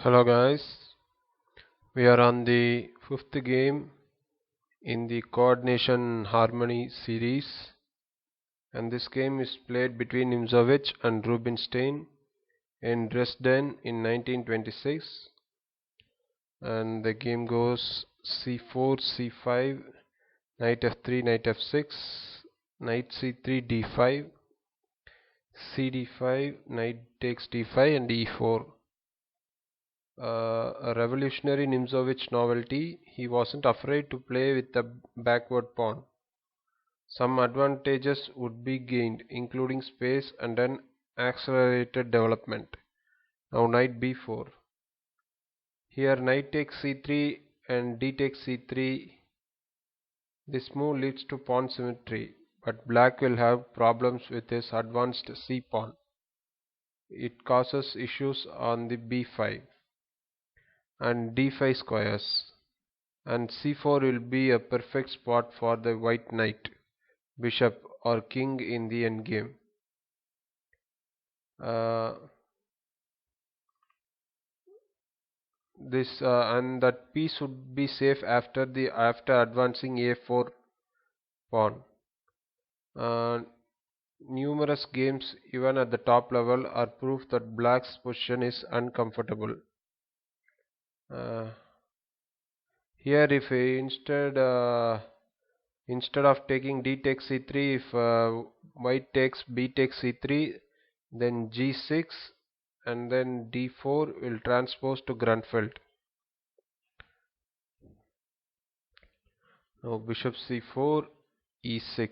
Hello guys, we are on the fifth game in the Coordination Harmony series, and this game is played between Nimzowitsch and Rubinstein in Dresden in 1926, and the game goes c4, c5, knight f3, knight f6, knight c3, d5, cd5, knight takes d5 and e4. A revolutionary Nimzowitsch novelty, he wasn't afraid to play with the backward pawn. Some advantages would be gained, including space and an accelerated development. Now knight b4. Here knight takes c3 and d takes c3. This move leads to pawn symmetry, but black will have problems with his advanced c pawn. It causes issues on the b5 and d5 squares, and c4 will be a perfect spot for the white knight, bishop or king in the endgame. And that piece would be safe after advancing a4 pawn. Numerous games even at the top level are proof that black's position is uncomfortable. Here if instead of taking d takes c3, if white takes b takes c3, then g6 and then d4 will transpose to Grunfeld. Now bishop c4, e6.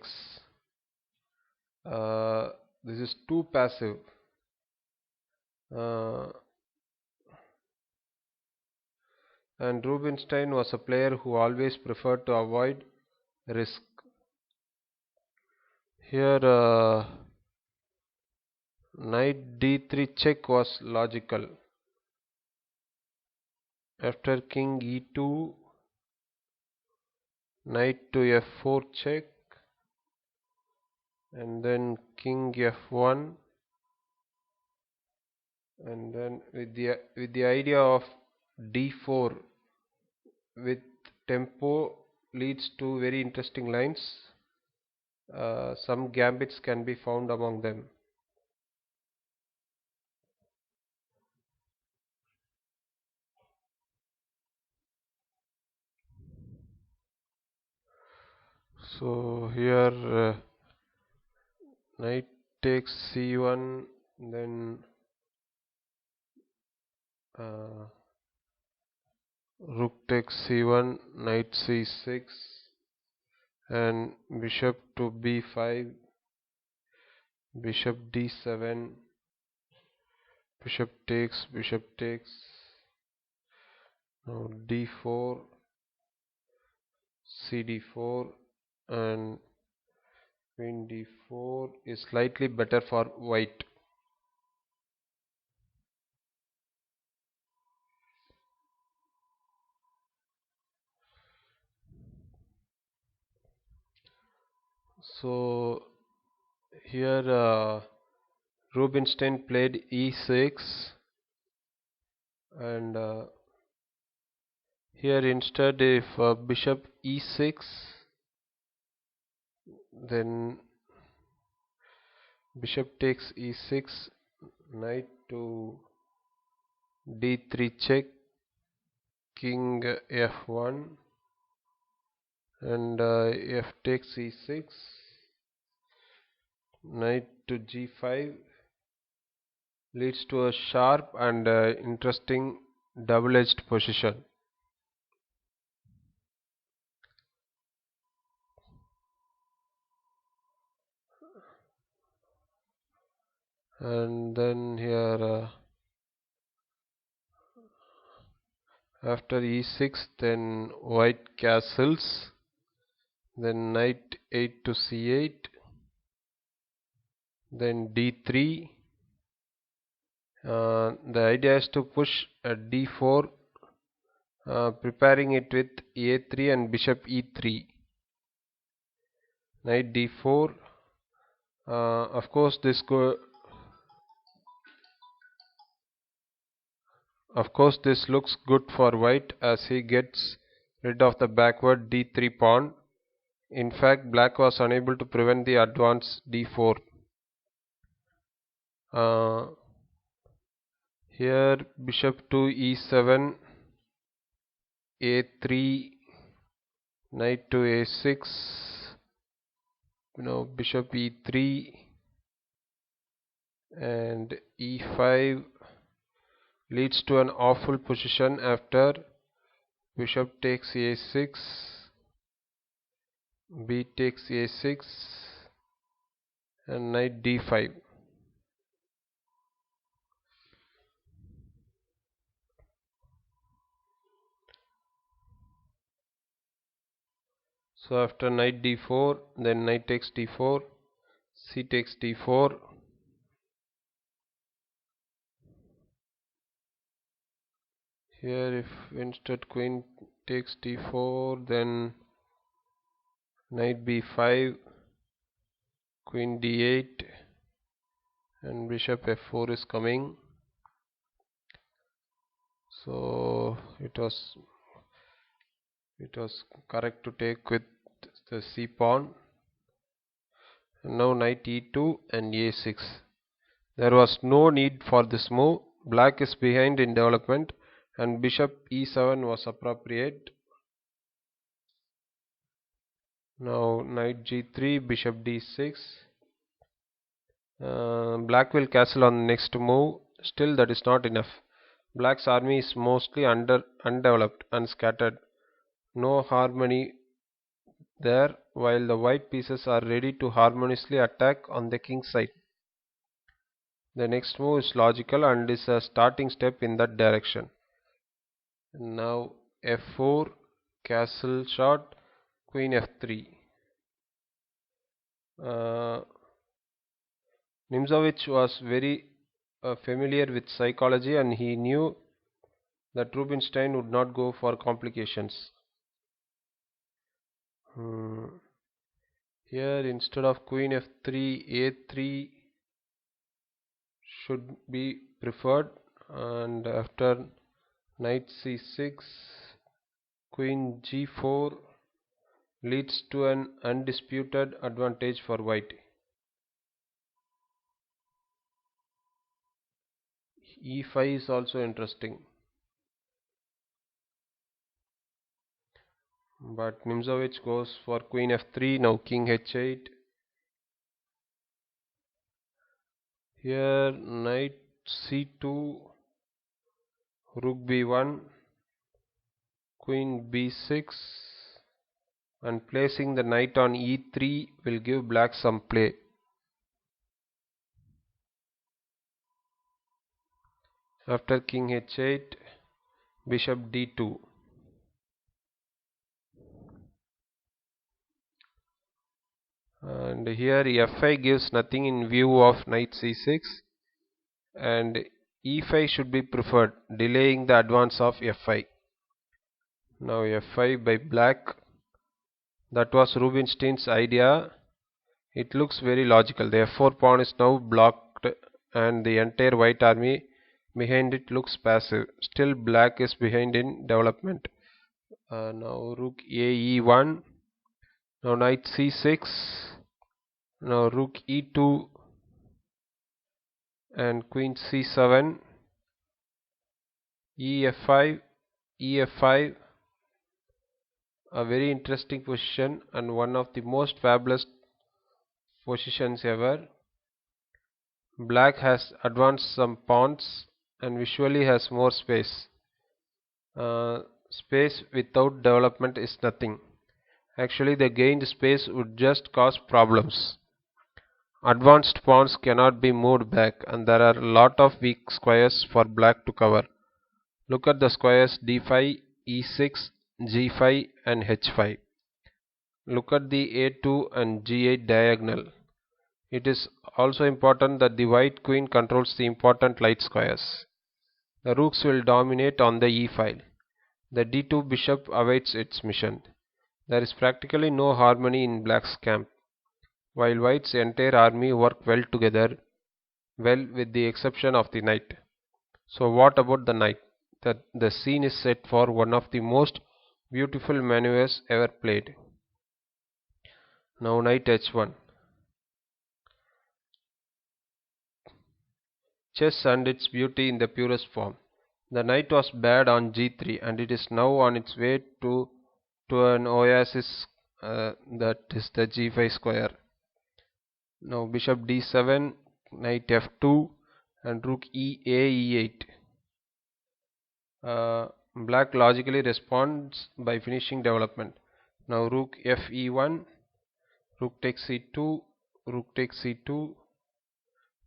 This is too passive. And Rubinstein was a player who always preferred to avoid risk. Here knight d3 check was logical. After king e2, knight to f4 check, and then king f1, and then with the idea of d4 with tempo leads to very interesting lines. Some gambits can be found among them. So here knight takes c1, then rook takes c1, knight c6, and bishop to b5, bishop d7, bishop takes, now d4, cd4, and queen d4 is slightly better for white. So here Rubinstein played e6, and here instead if bishop e6, then bishop takes e6, knight to d3 check, king f1, and f takes e6, knight to g5 leads to a sharp and interesting double-edged position. And then here after e6, then white castles, then knight 8 to c8, then d3. The idea is to push at d4, preparing it with a3 and bishop e3. Knight d4. Of course, this Of course, this looks good for white as he gets rid of the backward d3 pawn. In fact, black was unable to prevent the advance d4. Here bishop to e7, a3, knight to a6, now bishop e3 and e5 leads to an awful position after bishop takes a6, b takes a6 and knight d5. So after knight d4, then knight takes d4, c takes d4, here if instead queen takes d4, then knight b5, queen d8 and bishop f4 is coming. So it was correct to take with the c pawn. And now knight e2 and a6. There was no need for this move. Black is behind in development and bishop e7 was appropriate. Now knight g3, bishop d6. Black will castle on the next move. Still that is not enough. Black's army is mostly undeveloped and scattered. No harmony there, while the white pieces are ready to harmoniously attack on the king's side. The next move is logical and is a starting step in that direction. Now f4, castle shot, queen f3. Nimzowitsch was very familiar with psychology and he knew that Rubinstein would not go for complications. Here instead of queen f3, a3 should be preferred, and after knight c6, queen g4 leads to an undisputed advantage for white. e5 is also interesting, but Nimzowitsch goes for queen f3. Now king h8. Here knight c2, rook b1, queen b6, and placing the knight on e3 will give black some play. After king h8, bishop d2. And here f5 gives nothing in view of knight c6 and e5 should be preferred, delaying the advance of f5. Now f5 by black. That was Rubinstein's idea. It looks very logical. The f4 pawn is now blocked and the entire white army behind it looks passive. Still black is behind in development. Now rook a e1. Now knight c6. Now rook e2 and queen c7, ef5, ef5, a very interesting position and one of the most fabulous positions ever. Black has advanced some pawns and visually has more space. Space without development is nothing. Actually, the gained space would just cause problems. Advanced pawns cannot be moved back and there are a lot of weak squares for black to cover. Look at the squares d5, e6, g5 and h5. Look at the a2 and g8 diagonal. It is also important that the white queen controls the important light squares. The rooks will dominate on the e file. The d2 bishop awaits its mission. There is practically no harmony in black's camp, while white's entire army work well together, well with the exception of the knight. So what about the knight? that the scene is set for one of the most beautiful maneuvers ever played. Now knight h1. Chess and its beauty in the purest form. The knight was bad on g3 and it is now on its way to an oasis, that is the g5 square. Now bishop d7, knight f2 and rook e8. Black logically responds by finishing development. Now rook fe1, rook takes c2, rook takes c2,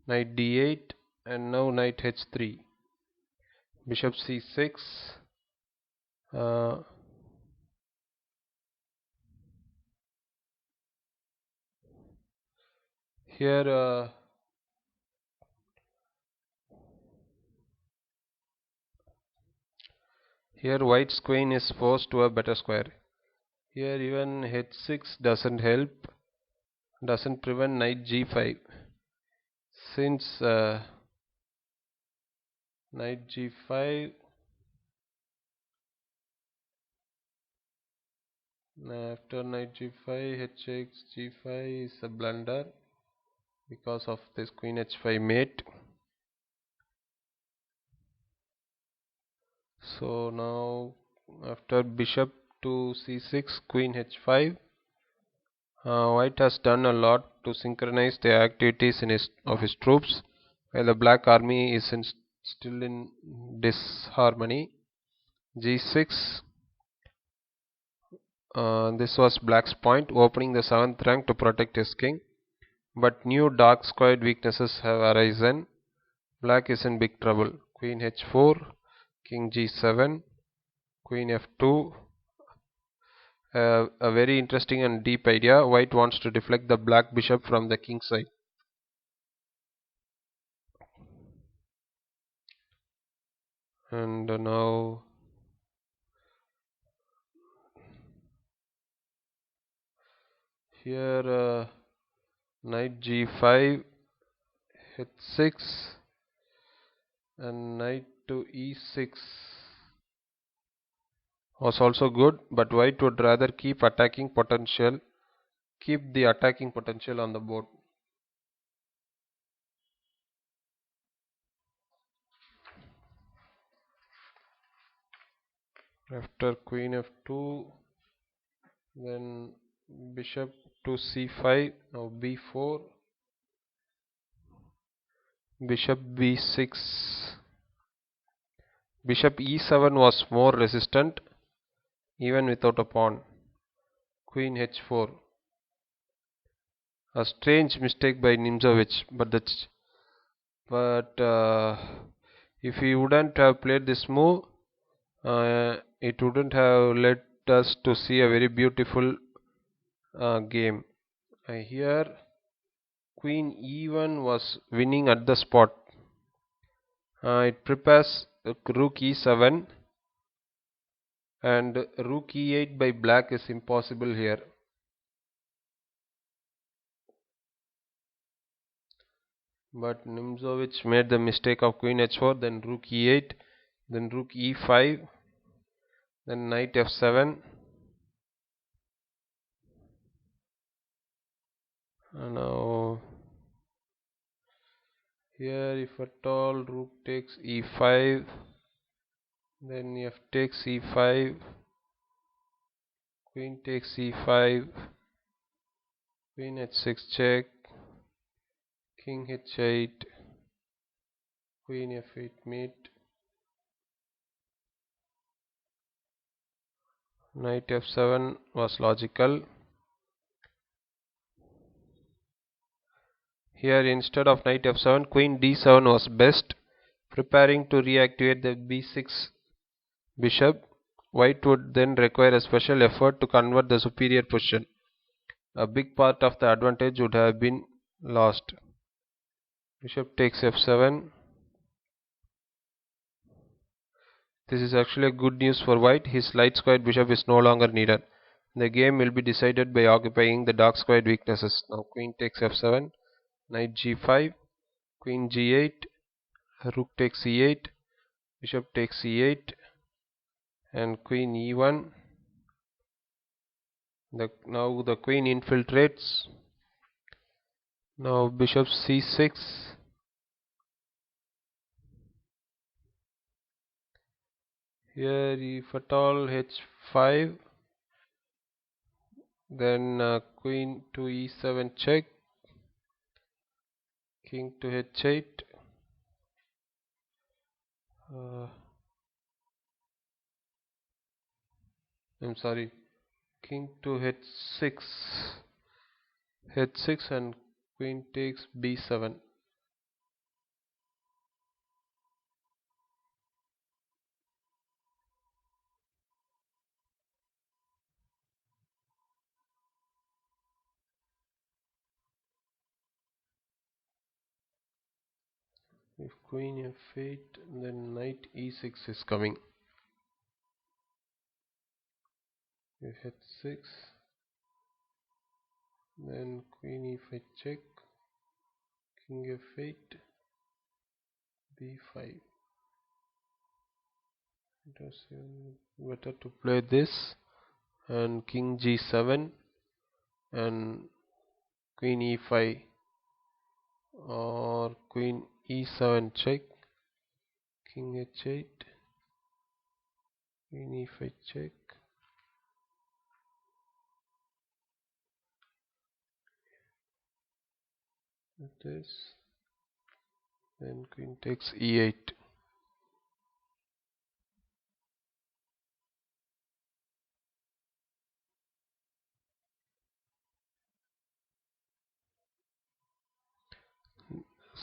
knight d8, and now knight h3, bishop c6. Here white's queen is forced to a better square. Here even h6 doesn't help, doesn't prevent knight g5, since knight g5, after knight g5, hx g5 is a blunder because of this queen h5 mate. So now after bishop to c6, queen h5, white has done a lot to synchronize the activities of his troops, while the black army is still in disharmony. g6, this was black's point, opening the 7th rank to protect his king, but new dark squared weaknesses have arisen. Black is in big trouble. Queen h4, king g7, queen f2. A very interesting and deep idea. White wants to deflect the black bishop from the king side. And now here knight g5, h6 and knight to e6 was also good, but white would rather keep the attacking potential on the board. After queen f2, then bishop to c5, now b4, bishop b6, bishop e7 was more resistant even without a pawn. Queen h4, a strange mistake by Nimzowitsch, but if he wouldn't have played this move, it wouldn't have led us to see a very beautiful game. Here queen e1 was winning at the spot. It prepares rook e7, and rook e8 by black is impossible here. But Nimzowitsch made the mistake of queen h4, then rook e8, then rook e5, then knight f7. Now here if at all rook takes e5, then f takes e5, queen takes e5, queen h6 check, king h8, queen f8 mate, knight f7 was logical. Here instead of knight f7, queen d7 was best, preparing to reactivate the b6 bishop. White would then require a special effort to convert the superior position. A big part of the advantage would have been lost. Bishop takes f7. This is actually good news for white. His light squared bishop is no longer needed. The game will be decided by occupying the dark squared weaknesses. Now queen takes f7, knight g5, queen g8, rook takes e8, bishop takes e8 and queen e1. Now the queen infiltrates. Now bishop c6. Here if at all h5, then queen to e7 check, king to h8. I'm sorry, king to h6 and queen takes b7. If queen f8, then knight e6 is coming. If h6, then queen e5 check, king f8, b5. It was better to play this, and king g7 and queen e5 or queen e7 check, king h8, queen e5 check. With this, then queen takes e8.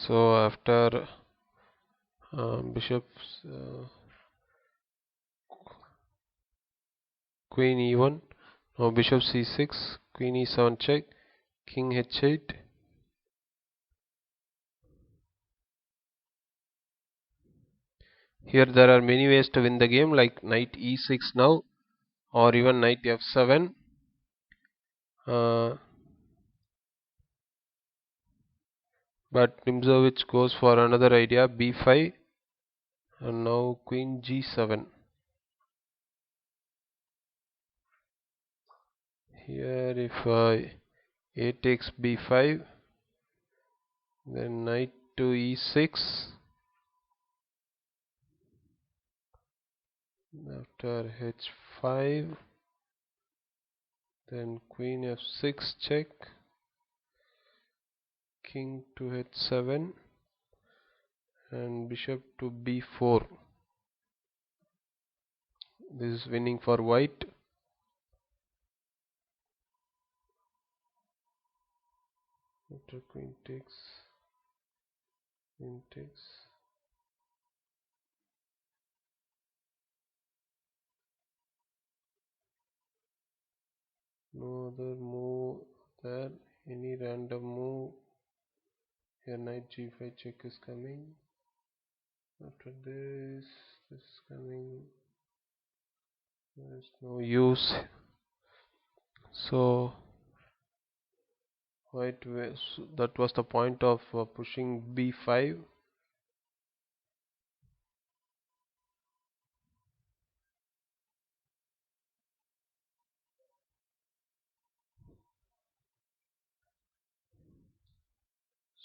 So after bishop's queen e1, now bishop c6, queen e7 check, king h8. Here there are many ways to win the game, like knight e6 now, or even knight f7. But Nimzowitsch goes for another idea, b5, and now queen g7. Here if a takes b5, then knight to e6. After h5, then queen f6 check, king to h7 and bishop to b4. This is winning for white. After queen takes. No other move there, any random move. Here knight g5 check is coming. After this is coming. There's no use. So white, that was the point of pushing b5.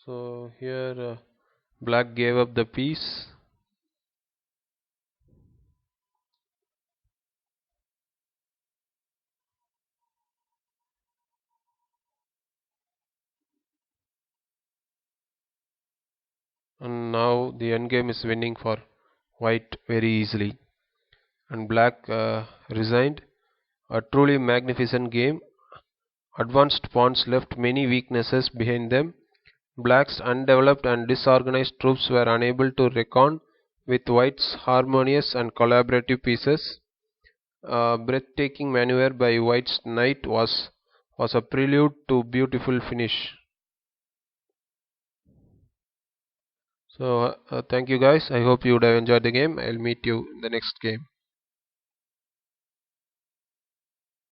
So here black gave up the piece. And now the endgame is winning for white very easily. And black resigned. A truly magnificent game. Advanced pawns left many weaknesses behind them. Black's undeveloped and disorganized troops were unable to reckon with white's harmonious and collaborative pieces. A breathtaking maneuver by white's knight was a prelude to beautiful finish. So thank you guys. I hope you would have enjoyed the game. I'll meet you in the next game.